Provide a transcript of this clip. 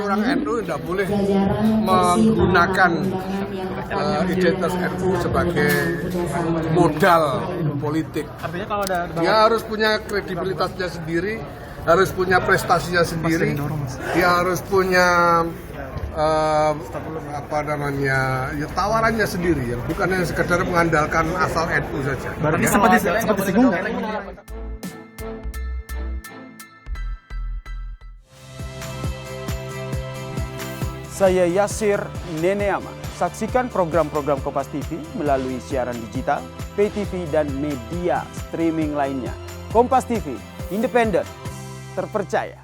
seorang NU tidak boleh menggunakan identitas NU sebagai modal politik. Artinya kalau ada Dia harus punya kredibilitasnya sendiri, harus punya prestasinya sendiri, dia harus punya tawarannya sendiri, ya, bukan yang sekedar mengandalkan asal NU saja. berarti seperti singgung. Saya Yasir Neneama. Saksikan program-program Kompas TV melalui siaran digital, pay TV, dan media streaming lainnya. Kompas TV, independen, terpercaya.